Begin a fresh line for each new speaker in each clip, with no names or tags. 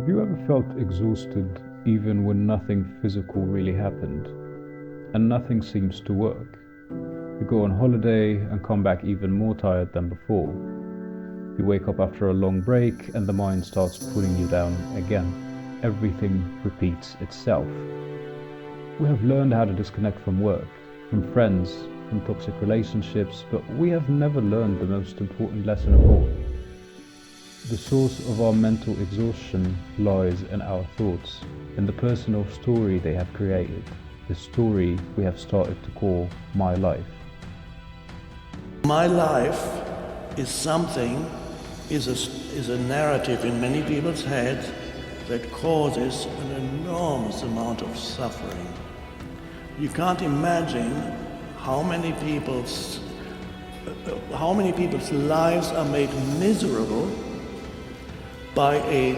Have you ever felt exhausted even when nothing physical really happened and nothing seems to work? You go on holiday and come back even more tired than before. You wake up after a long break and the mind starts pulling you down again. Everything repeats itself. We have learned how to disconnect from work, from friends, from toxic relationships, but we have never learned the most important lesson of all. The source of our mental exhaustion lies in our thoughts, in the personal story they have created, the story we have started to call my life.
My life is a narrative in many people's heads that causes an enormous amount of suffering. You can't imagine how many people's lives are made miserable by a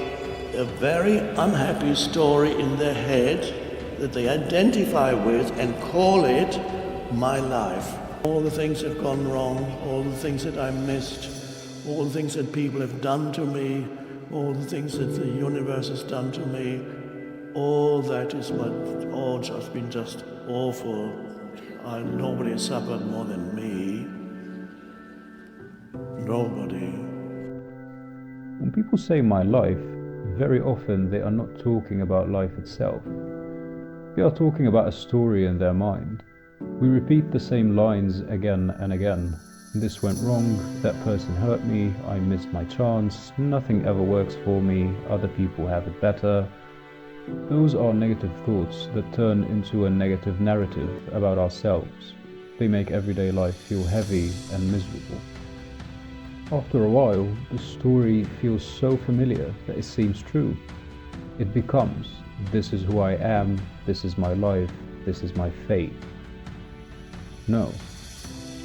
very unhappy story in their head that they identify with and call it my life. All the things that have gone wrong, all the things that I missed, all the things that people have done to me, all the things that the universe has done to me, all that is all just been just awful. Nobody has suffered more than me. Nobody.
When people say my life, very often they are not talking about life itself. They are talking about a story in their mind. We repeat the same lines again and again. This went wrong, that person hurt me, I missed my chance, nothing ever works for me, other people have it better. Those are negative thoughts that turn into a negative narrative about ourselves. They make everyday life feel heavy and miserable. After a while, the story feels so familiar that it seems true. It becomes, this is who I am, this is my life, this is my fate. No,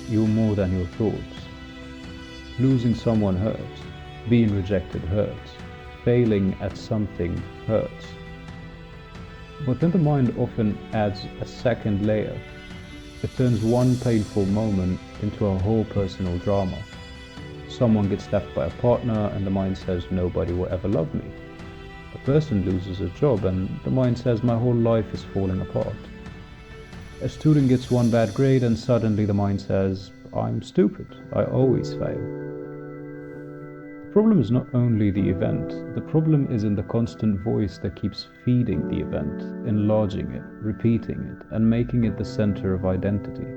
you're more than your thoughts. Losing someone hurts, being rejected hurts, failing at something hurts. But then the mind often adds a second layer. It turns one painful moment into a whole personal drama. Someone gets left by a partner and the mind says nobody will ever love me. A person loses a job and the mind says my whole life is falling apart. A student gets one bad grade and suddenly the mind says, I'm stupid, I always fail. The problem is not only the event, the problem is in the constant voice that keeps feeding the event, enlarging it, repeating it, and making it the center of identity.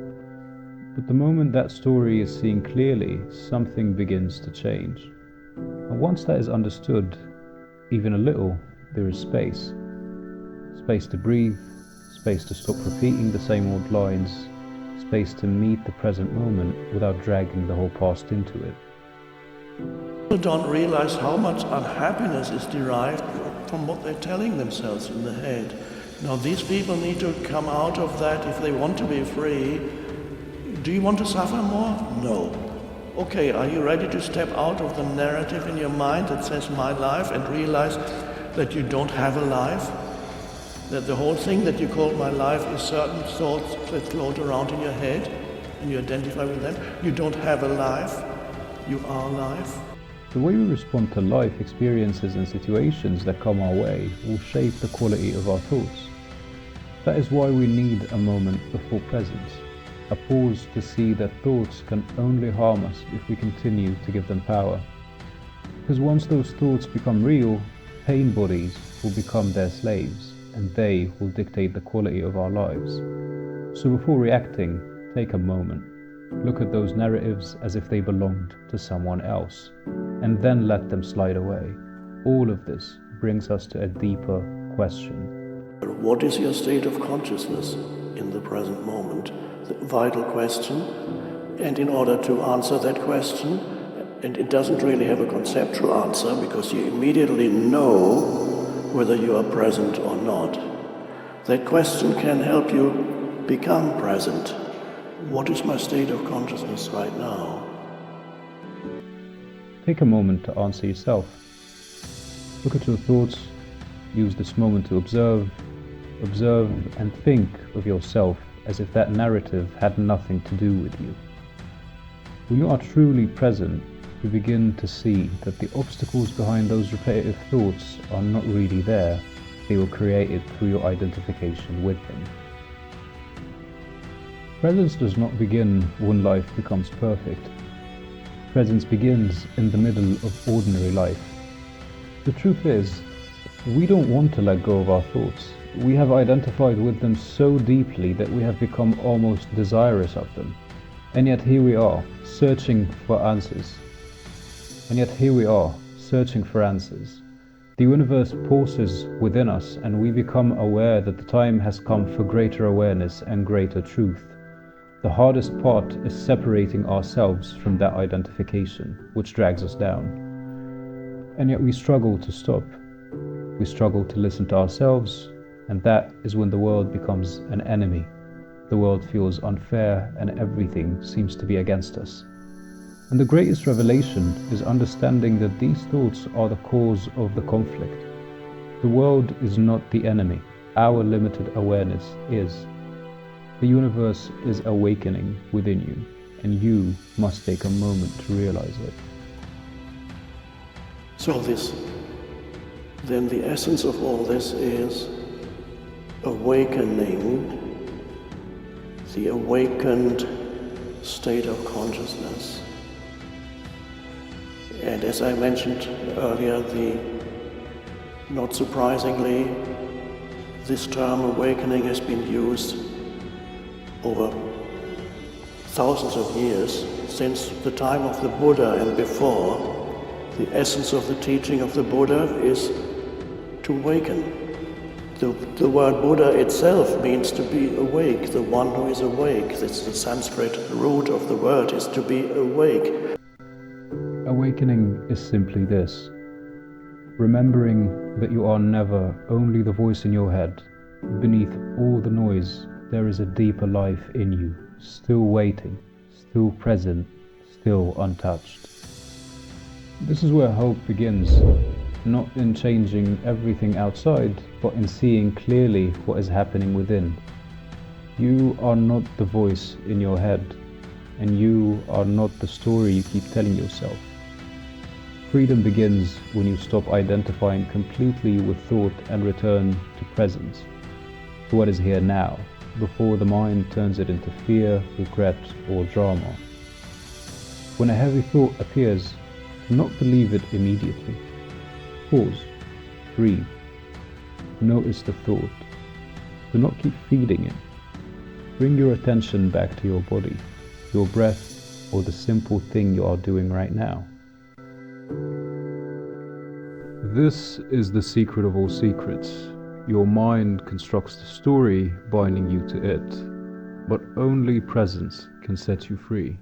But the moment that story is seen clearly, something begins to change. And once that is understood, even a little, there is space. Space to breathe, space to stop repeating the same old lines, space to meet the present moment without dragging the whole past into it.
People don't realize how much unhappiness is derived from what they're telling themselves in the head. Now, these people need to come out of that if they want to be free. Do you want to suffer more? No. Okay, are you ready to step out of the narrative in your mind that says my life and realize that you don't have a life? That the whole thing that you call my life is certain thoughts that float around in your head and you identify with them? You don't have a life. You are life.
The way we respond to life experiences and situations that come our way will shape the quality of our thoughts. That is why we need a moment before presence. A pause to see that thoughts can only harm us if we continue to give them power. Because once those thoughts become real, pain bodies will become their slaves, and they will dictate the quality of our lives. So before reacting, take a moment. Look at those narratives as if they belonged to someone else, and then let them slide away. All of this brings us to a deeper question.
What is your state of consciousness in the present moment? The vital question. And in order to answer that question, and it doesn't really have a conceptual answer because you immediately know whether you are present or not. That question can help you become present. What is my state of consciousness right now?
Take a moment to answer yourself. Look at your thoughts. Use this moment to observe and think of yourself as if that narrative had nothing to do with you. When you are truly present, you begin to see that the obstacles behind those repetitive thoughts are not really there. They were created through your identification with them. Presence does not begin when life becomes perfect. Presence begins in the middle of ordinary life. The truth is, we don't want to let go of our thoughts. We have identified with them so deeply that we have become almost desirous of them. And yet here we are, searching for answers. The universe pulses within us, and we become aware that the time has come for greater awareness and greater truth. The hardest part is separating ourselves from that identification, which drags us down. And yet we struggle to stop. We struggle to listen to ourselves, and that is when the world becomes an enemy. The world feels unfair and everything seems to be against us. And the greatest revelation is understanding that these thoughts are the cause of the conflict. The world is not the enemy. Our limited awareness is. The universe is awakening within you, and you must take a moment to realize it.
So then the essence of all this is awakening, the awakened state of consciousness. And as I mentioned earlier, not surprisingly, this term awakening has been used over thousands of years, since the time of the Buddha and before. The essence of the teaching of the Buddha is to awaken. The word Buddha itself means to be awake, the one who is awake. That's the Sanskrit root of the word, is to be awake.
Awakening is simply this: remembering that you are never only the voice in your head. Beneath all the noise, there is a deeper life in you, still waiting, still present, still untouched. This is where hope begins, not in changing everything outside, but in seeing clearly what is happening within. You are not the voice in your head, and you are not the story you keep telling yourself. Freedom begins when you stop identifying completely with thought and return to presence, to what is here now, before the mind turns it into fear, regret, or drama. When a heavy thought appears, do not believe it immediately. Pause, breathe, notice the thought. Do not keep feeding it. Bring your attention back to your body, your breath, or the simple thing you are doing right now. This is the secret of all secrets. Your mind constructs the story binding you to it, but only presence can set you free.